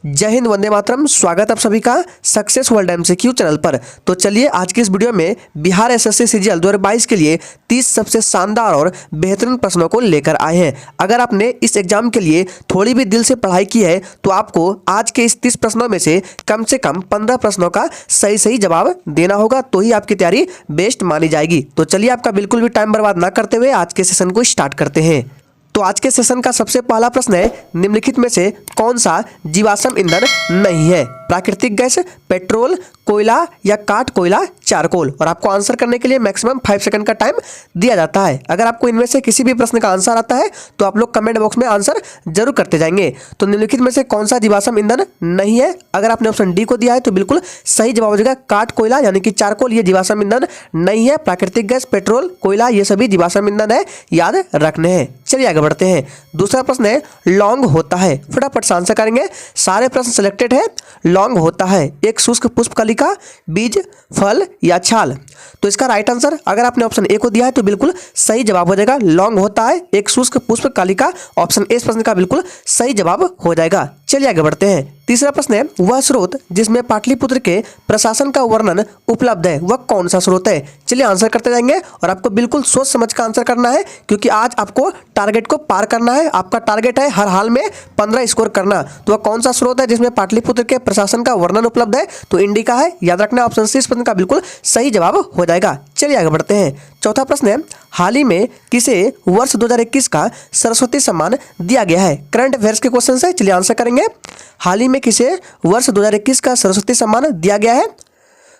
जय हिंद, वंदे मातरम। स्वागत आप सभी का सक्सेस वर्ल्ड एमसीक्यू चैनल पर। तो चलिए आज की इस वीडियो में बिहार एसएससी सीजीएल 2022 के लिए 30 सबसे शानदार और बेहतरीन प्रश्नों को लेकर आए हैं। अगर आपने इस एग्जाम के लिए थोड़ी भी दिल से पढ़ाई की है तो आपको आज के इस 30 प्रश्नों में से कम 15 प्रश्नों का सही जवाब देना होगा, तो ही आपकी तैयारी बेस्ट मानी जाएगी। तो चलिए आपका बिल्कुल भी टाइम बर्बाद ना करते हुए आज के सेशन को स्टार्ट करते हैं। तो आज के सेशन का सबसे पहला प्रश्न है, निम्नलिखित में से कौन सा जीवाश्म ईंधन नहीं है? प्राकृतिक गैस, पेट्रोल, कोयला या काठ कोयला, चारकोल। और आपको आंसर करने के लिए मैक्सिमम 5 सेकंड का टाइम दिया जाता है। अगर आपको इनमें से किसी भी प्रश्न का आंसर आता है तो आप लोग कमेंट बॉक्स में आंसर जरूर करते जाएंगे। तो निम्नलिखित में से कौन सा जीवाश्म ईंधन नहीं है? अगर आपने ऑप्शन डी को दिया है तो बिल्कुल सही जवाब हो जाएगा काठ कोयला यानी कि चारकोल। ये जीवाश्म ईंधन नहीं है। प्राकृतिक गैस, पेट्रोल, कोयला ये सभी जीवाश्म ईंधन है, याद रखने हैं। चलिए आगे बढ़ते हैं। दूसरा प्रश्न है, लौंग होता है? फटाफट से आंसर करेंगे। सारे प्रश्न सिलेक्टेड है। लौंग होता है एक शुष्क पुष्पकलिका, बीज, फल या छाल? तो इसका राइट आंसर अगर आपने ऑप्शन ए को दिया है तो बिल्कुल सही जवाब हो जाएगा लौंग होता है एक शुष्क पुष्पकलिका। ऑप्शन ए इस प्रश्न का बिल्कुल सही जवाब हो जाएगा। चलिए आगे बढ़ते हैं। तीसरा प्रश्न है, वह स्रोत जिसमें पाटलिपुत्र के प्रशासन का वर्णन उपलब्ध है वह कौन सा स्रोत है? चलिए आंसर करते जाएंगे और आपको बिल्कुल सोच समझ का आंसर करना है, क्योंकि आज आपको टारगेट को पार करना है। आपका टारगेट है हर हाल में 15 स्कोर करना। तो वह कौन सा स्रोत है जिसमें पाटलिपुत्र के प्रशासन का वर्णन उपलब्ध है? तो इंडिका है, याद रखना। ऑप्शन सी इस प्रश्न का बिल्कुल सही जवाब हो जाएगा। चलिए आगे बढ़ते हैं। चौथा प्रश्न है, हाल ही में किसे वर्ष 2021 का सरस्वती सम्मान दिया गया है? करंट अफेयर्स के क्वेश्चन है, चलिए आंसर करेंगे। हाल ही में किसे वर्ष 2021 का सरस्वती सम्मान दिया गया है?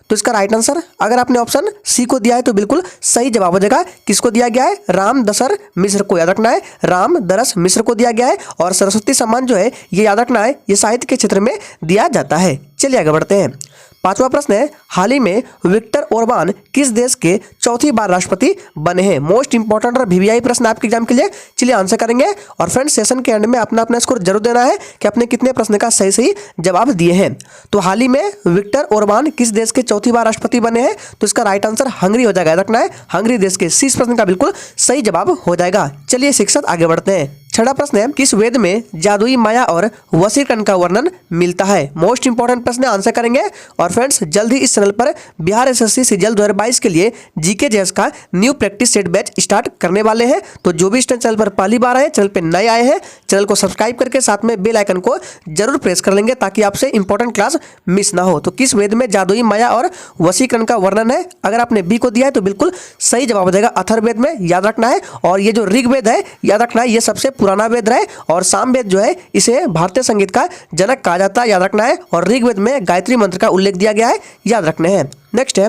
तो इसका राइट आंसर अगर आपने ऑप्शन सी को दिया है तो बिल्कुल सही जवाब हो जाएगा। किसको दिया गया है? राम दसर मिश्र को, याद रखना है। राम दरस मिश्र को दिया गया है। और सरस्वती सम्मान जो है ये याद रखना है, ये साहित्य के क्षेत्र में दिया जाता है। चलिए आगे बढ़ते हैं। पांचवा प्रश्न है, हाल ही में विक्टर ओरबान किस देश के चौथी बार राष्ट्रपति बने हैं? मोस्ट इंपॉर्टेंट और वीवीआई प्रश्न आपके एग्जाम के लिए। चलिए आंसर करेंगे और फ्रेंड्स सेशन के एंड में अपना स्कोर जरूर देना है कि आपने कितने प्रश्न का सही जवाब दिए हैं। तो हाल ही में विक्टर ओरबान किस देश के चौथी बार राष्ट्रपति बने हैं? तो इसका राइट आंसर हंगरी हो जाएगा, याद रखना है। हंगरी देश के। इस प्रश्न का बिल्कुल सही जवाब हो जाएगा। चलिए शिक्षक आगे बढ़ते हैं। छठा प्रश्न है, किस वेद में जादुई माया और वशीकरण का वर्णन मिलता है? मोस्ट इंपॉर्टेंट प्रश्न, आंसर करेंगे। और फ्रेंड्स जल्द ही इस चैनल पर बिहार एसएससी सीजीएल 2022 के लिए जीके जेएस का new practice set batch start करने वाले हैं। तो जो भी इस चैनल पर पहली बार आए, चैनल पर नए आए हैं, चैनल को सब्सक्राइब करके साथ में बेल आइकन को जरूर प्रेस कर लेंगे ताकि आपसे इंपॉर्टेंट क्लास मिस ना हो। तो किस वेद में जादुई माया और वशीकरण का वर्णन है? अगर आपने बी को दिया है तो बिल्कुल सही जवाब हो जाएगा अथर्ववेद में, याद रखना है। और ये जो ऋग्वेद है, याद रखना है, ये सबसे पुराना वेद है। और सामवेद जो है इसे भारतीय संगीत का जनक कहा जाता है, याद रखना है। और ऋग्वेद में गायत्री मंत्र का उल्लेख दिया गया है, याद रखने हैं। नेक्स्ट है,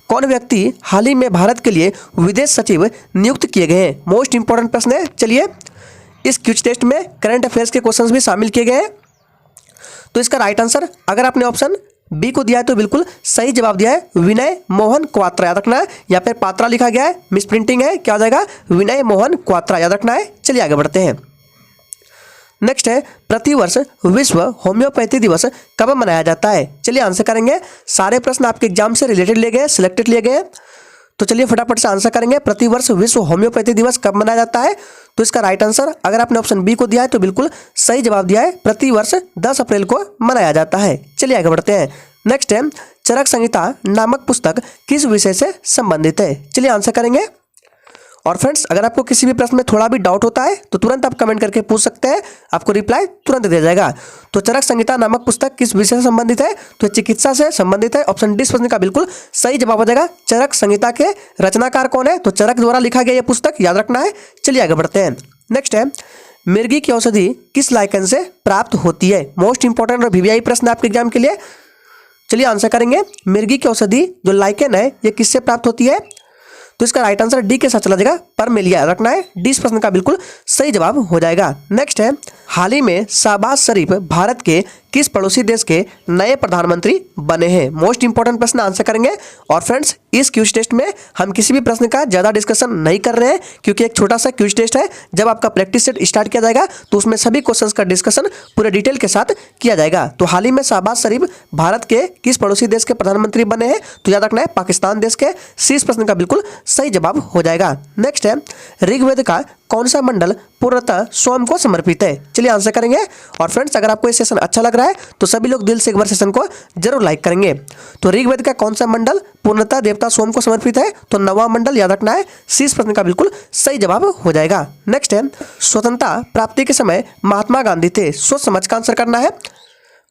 कौन व्यक्ति हाल ही में भारत के लिए विदेश सचिव नियुक्त किए गए हैं? मोस्ट इंपॉर्टेंट प्रश्न है। चलिए इस क्विज टेस्ट में करंट अफेयर्स के क्वेश्चंस भी शामिल किए गए हैं। तो इसका राइट आंसर अगर आपने ऑप्शन बी को दिया है तो बिल्कुल सही जवाब दिया है विनय मोहन क्वात्रा, याद रखना है। या फिर पात्रा लिखा गया है, मिस प्रिंटिंग है, क्या हो जाएगा? विनय मोहन क्वात्रा, याद रखना है। चलिए आगे बढ़ते हैं। नेक्स्ट है, प्रतिवर्ष विश्व होम्योपैथी दिवस कब मनाया जाता है? चलिए आंसर करेंगे। सारे प्रश्न आपके एग्जाम से रिलेटेड लिए गए, सिलेक्टेड लिए गए। तो चलिए फटाफट से आंसर करेंगे। प्रतिवर्ष विश्व होम्योपैथी दिवस कब मनाया जाता है? तो इसका राइट आंसर अगर आपने ऑप्शन बी को दिया है तो बिल्कुल सही जवाब दिया है, प्रतिवर्ष 10 अप्रैल को मनाया जाता है। चलिए आगे बढ़ते हैं। नेक्स्ट है, चरक संहिता नामक पुस्तक किस विषय से संबंधित है? चलिए आंसर करेंगे। और फ्रेंड्स अगर आपको किसी भी प्रश्न में थोड़ा भी डाउट होता है तो तुरंत आप कमेंट करके पूछ सकते हैं, आपको रिप्लाई तुरंत दिया जाएगा। तो चरक संहिता नामक पुस्तक किस विषय से संबंधित है? तो चिकित्सा से संबंधित है। ऑप्शन डी इस प्रश्न का बिल्कुल सही जवाब हो जाएगा। चरक संहिता के रचनाकार कौन है? तो चरक द्वारा लिखा गया यह पुस्तक, याद रखना है। चलिए आगे बढ़ते हैं। नेक्स्ट है, मिर्गी की औषधि किस लाइकेन से प्राप्त होती है? मोस्ट इंपॉर्टेंट और वीवीआई प्रश्न आपके एग्जाम के लिए। चलिए आंसर करेंगे। मिर्गी की औषधि जो लाइकेन है ये किससे प्राप्त होती है? तो इसका राइट आंसर डी के साथ चला जाएगा, परमेलिया, रखना है। डी इस प्रश्न का बिल्कुल सही जवाब हो जाएगा। नेक्स्ट है, हाल ही में शहबाज शरीफ भारत के किस पड़ोसी देश के नए प्रधानमंत्री बने हैं? मोस्ट इंपॉर्टेंट प्रश्न, आंसर करेंगे। और फ्रेंड्स इस क्विज टेस्ट में हम किसी भी प्रश्न का ज़्यादा डिस्कशन नहीं कर रहे हैं, क्योंकि एक छोटा सा क्विज टेस्ट है। जब आपका प्रैक्टिस सेट स्टार्ट किया जाएगा तो उसमें सभी क्वेश्चंस का डिस्कशन पूरे डिटेल के साथ किया जाएगा। तो हाल ही में शहबाज शरीफ भारत के किस पड़ोसी देश के प्रधानमंत्री बने हैं? तो याद रखना है पाकिस्तान देश के। सी इस प्रश्न का बिल्कुल सही जवाब हो जाएगा। नेक्स्ट है, ऋग्वेद का कौन सा मंडल पूर्णतः सोम को समर्पित है? चलिए आंसर करेंगे। और फ्रेंड्स, अगर आपको ये सेशन अच्छा लग रहा है तो सभी लोग दिल से एक बार सेशन को जरूर लाइक करेंगे। तो ऋग्वेद का कौन सा मंडल पूर्णतः देवता सोम को समर्पित है? तो नववां मंडल याद रखना है। सी इस प्रश्न का बिल्कुल सही जवाब हो जाएगा। नेक्स्ट है, स्वतंत्रता प्राप्ति के समय महात्मा गांधी थे, सोच समझ का आंसर करना है।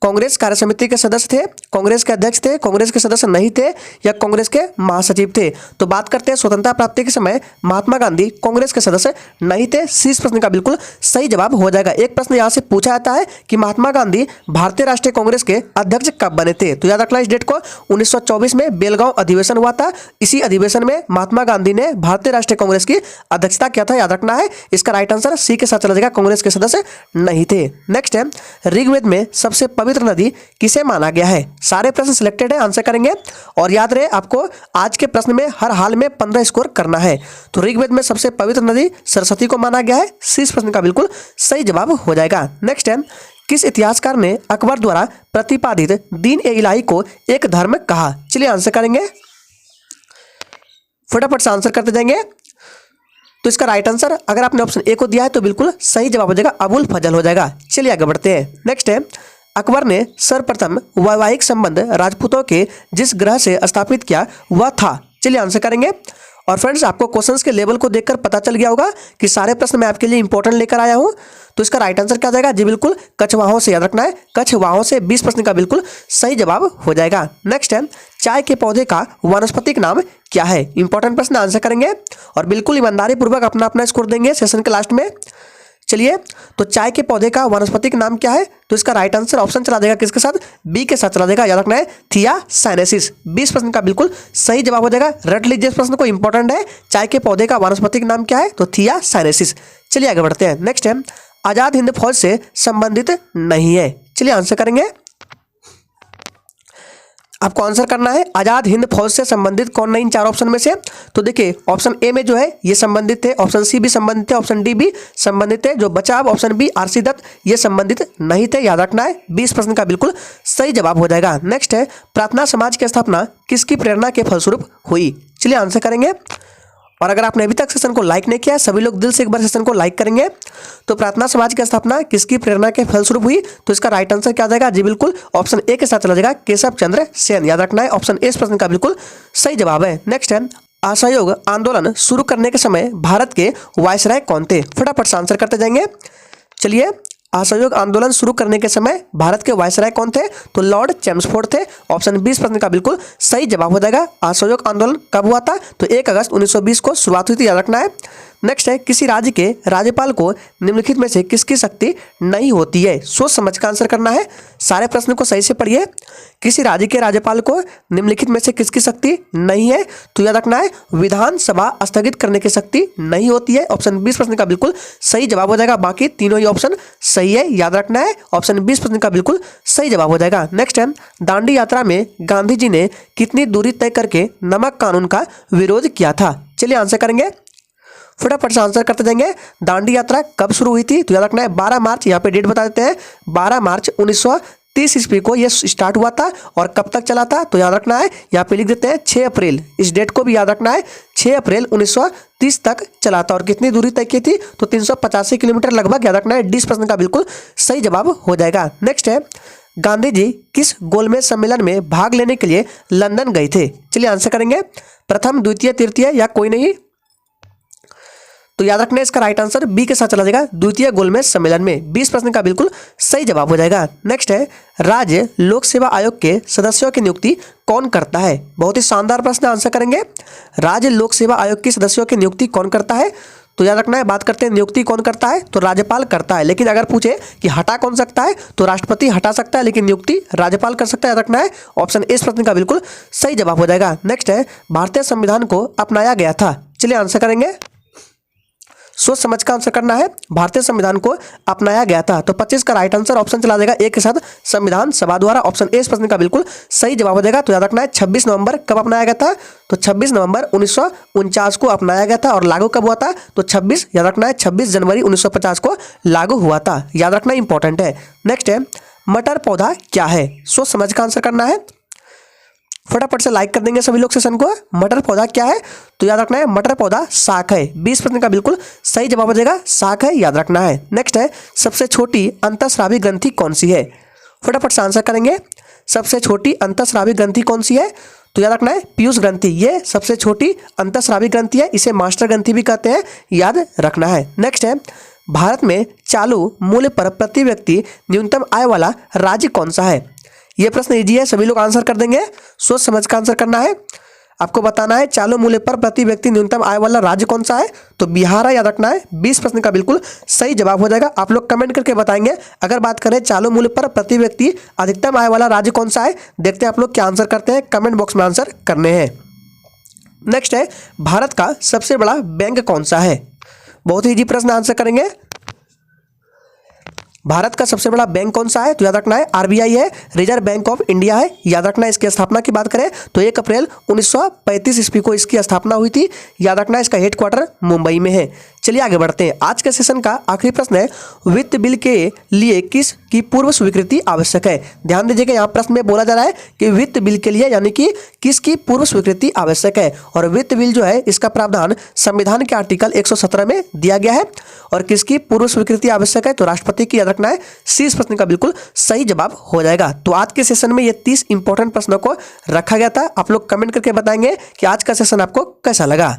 कांग्रेस कार्य समिति के सदस्य थे, कांग्रेस के अध्यक्ष थे, कांग्रेस के सदस्य नहीं थे, या कांग्रेस के महासचिव थे? तो बात करते हैं स्वतंत्रता प्राप्ति के समय महात्मा गांधी कांग्रेस के सदस्य नहीं थे। सी इस प्रश्न का बिल्कुल सही जवाब हो जाएगा। एक प्रश्न यहाँ से पूछा जाता है कि महात्मा गांधी भारतीय राष्ट्रीय कांग्रेस के अध्यक्ष कब बने थे? तो याद रखना इस डेट को, 1924 में बेलगांव अधिवेशन हुआ था। इसी अधिवेशन में महात्मा गांधी ने भारतीय राष्ट्रीय कांग्रेस की अध्यक्षता किया था, याद रखना है। इसका राइट आंसर सी के साथ चला जाएगा, कांग्रेस के सदस्य नहीं थे। नेक्स्ट है, ऋग्वेद में सबसे पवित्र नदी किसे माना गया है? सारे प्रश्न सिलेक्टेड है, आंसर करेंगे। और याद रहे आपको आज के प्रश्न में हर हाल में 15 स्कोर करना है। तो ऋग्वेद में सबसे पवित्र नदी सरस्वती को माना गया है। सी इस प्रश्न का बिल्कुल सही जवाब हो जाएगा। नेक्स्ट है, किस इतिहासकार ने अकबर द्वारा प्रतिपादित दीन ए इलाही को एक धर्म कहा? चलिए आंसर करेंगे, फटाफट से आंसर करते जाएंगे। तो इसका राइट आंसर अगर आपने ऑप्शन ए को दिया है तो बिल्कुल सही जवाब हो जाएगा, अबुल फजल हो जाएगा। चलिए आगे बढ़ते हैं। नेक्स्ट है, अकबर ने सर्वप्रथम वैवाहिक संबंध राजपूतों के जिस ग्रह से स्थापित किया वह था? चलिए आंसर करेंगे। और फ्रेंड्स, आपको क्वेश्चंस के लेवल को देखकर पता चल गया होगा कि सारे प्रश्न मैं आपके लिए इंपॉर्टेंट लेकर आया हूं। तो इसका राइट आंसर क्या जाएगा? जी बिल्कुल कछवाहों से, याद रखना है। कछवाहों से 20 प्रश्न का बिल्कुल सही जवाब हो जाएगा। नेक्स्ट है, चाय के पौधे का वानस्पतिक नाम क्या है? इंपॉर्टेंट प्रश्न, आंसर करेंगे और बिल्कुल ईमानदारी पूर्वक अपना अपना स्कोर देंगे सेशन के लास्ट में। चलिए, तो चाय के पौधे का वानस्पतिक नाम क्या है? तो इसका राइट आंसर ऑप्शन चला देगा किसके साथ? बी के साथ चला देगा, याद रखना है, थिया साइनेसिस। 20 प्रश्न का बिल्कुल सही जवाब हो जाएगा। रट लीजिए इस प्रश्न को, इंपॉर्टेंट है। चाय के पौधे का वानस्पतिक नाम क्या है? तो थिया साइनेसिस। चलिए आगे बढ़ते हैं। नेक्स्ट है, आजाद हिंद फौज से संबंधित नहीं है। चलिए आंसर करेंगे। आपको आंसर करना है आजाद हिंद फौज से संबंधित कौन नहीं इन चार ऑप्शन में से? तो देखिए, ऑप्शन ए में जो है ये संबंधित थे, ऑप्शन सी भी संबंधित थे, ऑप्शन डी भी संबंधित थे। जो बचा अब ऑप्शन बी आरसी दत्त, ये संबंधित नहीं थे, याद रखना है। 20 प्रश्न का बिल्कुल सही जवाब हो जाएगा। नेक्स्ट है, प्रार्थना समाज की स्थापना किसकी प्रेरणा के फलस्वरूप हुई? चलिए आंसर करेंगे। और अगर आपने अभी तक सेशन को लाइक नहीं किया, सभी लोग दिल से एक बार सेशन को लाइक करेंगे। तो प्रार्थना समाज की स्थापना किसकी प्रेरणा के फलस्वरूप हुई? तो इसका राइट आंसर क्या जाएगा? जी बिल्कुल ऑप्शन ए के साथ चला जाएगा, केशव चंद्र सेन। याद रखना है, ऑप्शन ए इस प्रश्न का बिल्कुल सही जवाब है। नेक्स्ट है, असहयोग आंदोलन शुरू करने के समय भारत के वायसराय कौन थे? फटाफट से आंसर करते जाएंगे। चलिए, असहयोग आंदोलन शुरू करने के समय भारत के वायसराय कौन थे? तो लॉर्ड चैम्सफोर्ड थे। ऑप्शन 20 प्रश्न का बिल्कुल सही जवाब हो जाएगा। असहयोग आंदोलन कब हुआ था? तो 1 अगस्त 1920 को शुरुआत हुई थी, याद रखना है। नेक्स्ट है, किसी राज्य के राज्यपाल को निम्नलिखित में से किसकी शक्ति नहीं होती है? सोच समझ का आंसर करना है। सारे प्रश्न को सही से पढ़िए। किसी राज्य के राज्यपाल को निम्नलिखित में से किसकी शक्ति नहीं है? तो याद रखना है, विधानसभा स्थगित करने की शक्ति नहीं होती है। ऑप्शन 20 प्रश्न का बिल्कुल सही जवाब हो जाएगा। बाकी तीनों ही ऑप्शन सही है, याद रखना है। ऑप्शन 20 प्रश्न का बिल्कुल सही जवाब हो जाएगा। नेक्स्ट है, दांडी यात्रा में गांधी जी ने कितनी दूरी तय करके नमक कानून का विरोध किया था? चलिए आंसर करेंगे, फटाफट से आंसर करते जाएंगे। दांडी यात्रा कब शुरू हुई थी? तो याद रखना है 12 मार्च, यहाँ पे डेट बता देते हैं, 12 मार्च 1930 ईस्वी को ये स्टार्ट हुआ था। और कब तक चला था? तो याद रखना है, यहाँ पे लिख देते हैं 6 अप्रैल। इस डेट को भी याद रखना है, 6 अप्रैल 1930 तक चला था। और कितनी दूरी तय की थी? तो 385 किलोमीटर लगभग, याद रखना है। 20 प्रश्न का बिल्कुल सही जवाब हो जाएगा। नेक्स्ट है, गांधी जी किस गोलमेज सम्मेलन में भाग लेने के लिए लंदन गए थे? चलिए आंसर करेंगे, प्रथम, द्वितीय, तृतीय या कोई नहीं? तो याद रखना है, इसका राइट आंसर बी के साथ चला जाएगा, द्वितीय गोलमेज सम्मेलन में। 20 प्रश्न का बिल्कुल सही जवाब हो जाएगा। नेक्स्ट है, राज्य लोक सेवा आयोग के सदस्यों की नियुक्ति कौन करता है? बहुत ही शानदार प्रश्न, आंसर करेंगे। राज्य लोक सेवा आयोग के सदस्यों की नियुक्ति कौन करता है? तो याद रखना है, बात करते हैं नियुक्ति कौन करता है, तो राज्यपाल करता है। लेकिन अगर पूछे कि हटा कौन सकता है, तो राष्ट्रपति हटा सकता है, लेकिन नियुक्ति राज्यपाल कर सकता है, याद रखना है। ऑप्शन ए इस प्रश्न का बिल्कुल सही जवाब हो जाएगा। नेक्स्ट है, भारतीय संविधान को अपनाया गया था। चलिए आंसर करेंगे, सोच समझ का आंसर करना है। भारतीय संविधान को अपनाया गया था, तो 25 का राइट आंसर ऑप्शन चला देगा ए के साथ, संविधान सभा द्वारा। ऑप्शन ए इस प्रश्न का बिल्कुल सही जवाब हो जाएगा। तो याद रखना है, 26 नवंबर कब अपनाया गया था? तो 26 नवंबर 1949 को अपनाया गया था। और लागू कब हुआ था? तो 26, याद रखना है, 26 जनवरी 1950 को लागू हुआ था, याद रखना इंपॉर्टेंट है। नेक्स्ट है, मटर पौधा क्या है? सोच समझ का आंसर करना है। फटाफट से लाइक कर देंगे सभी लोग सेशन को। मटर पौधा क्या है? तो याद रखना है मटर पौधा शाक है। 20% का बिल्कुल सही जवाब हो जाएगा, शाक है, याद रखना है। नेक्स्ट है सबसे छोटी अंतःस्रावी ग्रंथि कौन सी है? फटाफट से आंसर करेंगे। सबसे छोटी अंतःस्रावी ग्रंथि कौन सी है? तो याद रखना है पीयूष ग्रंथि, ये सबसे छोटी अंतःस्रावी ग्रंथि है, इसे मास्टर ग्रंथि भी कहते हैं, याद रखना है। नेक्स्ट है भारत में चालू मूल्य पर प्रति व्यक्ति न्यूनतम आय वाला राज्य कौन सा है? यह प्रश्न इजी है, सभी लोग आंसर कर देंगे, सोच समझ कर आंसर करना है। आपको बताना है चालू मूल्य पर प्रति व्यक्ति न्यूनतम आय वाला राज्य कौन सा है? तो बिहार है, याद रखना है। 20% का बिल्कुल सही जवाब हो जाएगा। आप लोग कमेंट करके बताएंगे। अगर बात करें चालू मूल्य पर प्रति व्यक्ति अधिकतम आय वाला राज्य कौन सा है, देखते हैं आप लोग क्या आंसर करते हैं, कमेंट बॉक्स में आंसर करने हैं। नेक्स्ट है भारत का सबसे बड़ा बैंक कौन सा है? बहुत ही इजी प्रश्न, आंसर करेंगे। भारत का सबसे बड़ा बैंक कौन सा है? तो याद रखना है आरबीआई है, रिजर्व बैंक ऑफ इंडिया है, याद रखना है। इसकी स्थापना की बात करें तो 1 अप्रैल 1935 ईस्वी को इसकी स्थापना हुई थी, याद रखना है। इसका हेडक्वार्टर मुंबई में है। चलिए आगे बढ़ते हैं। आज के सेशन का आखिरी प्रश्न है वित्त बिल के लिए किस की पूर्व स्वीकृति आवश्यक है? ध्यान दीजिएगा, यहाँ प्रश्न में बोला जा रहा है कि वित्त बिल के लिए यानी कि किसकी पूर्व स्वीकृति आवश्यक है। और वित्त बिल जो है इसका प्रावधान संविधान के आर्टिकल 117 में दिया गया है। और किसकी पूर्व स्वीकृति आवश्यक है? तो राष्ट्रपति की, याद रखना है। 30% का बिल्कुल सही जवाब हो जाएगा। तो आज के सेशन में ये 30 इंपॉर्टेंट प्रश्नों को रखा गया था। आप लोग कमेंट करके बताएंगे कि आज का सेशन आपको कैसा लगा।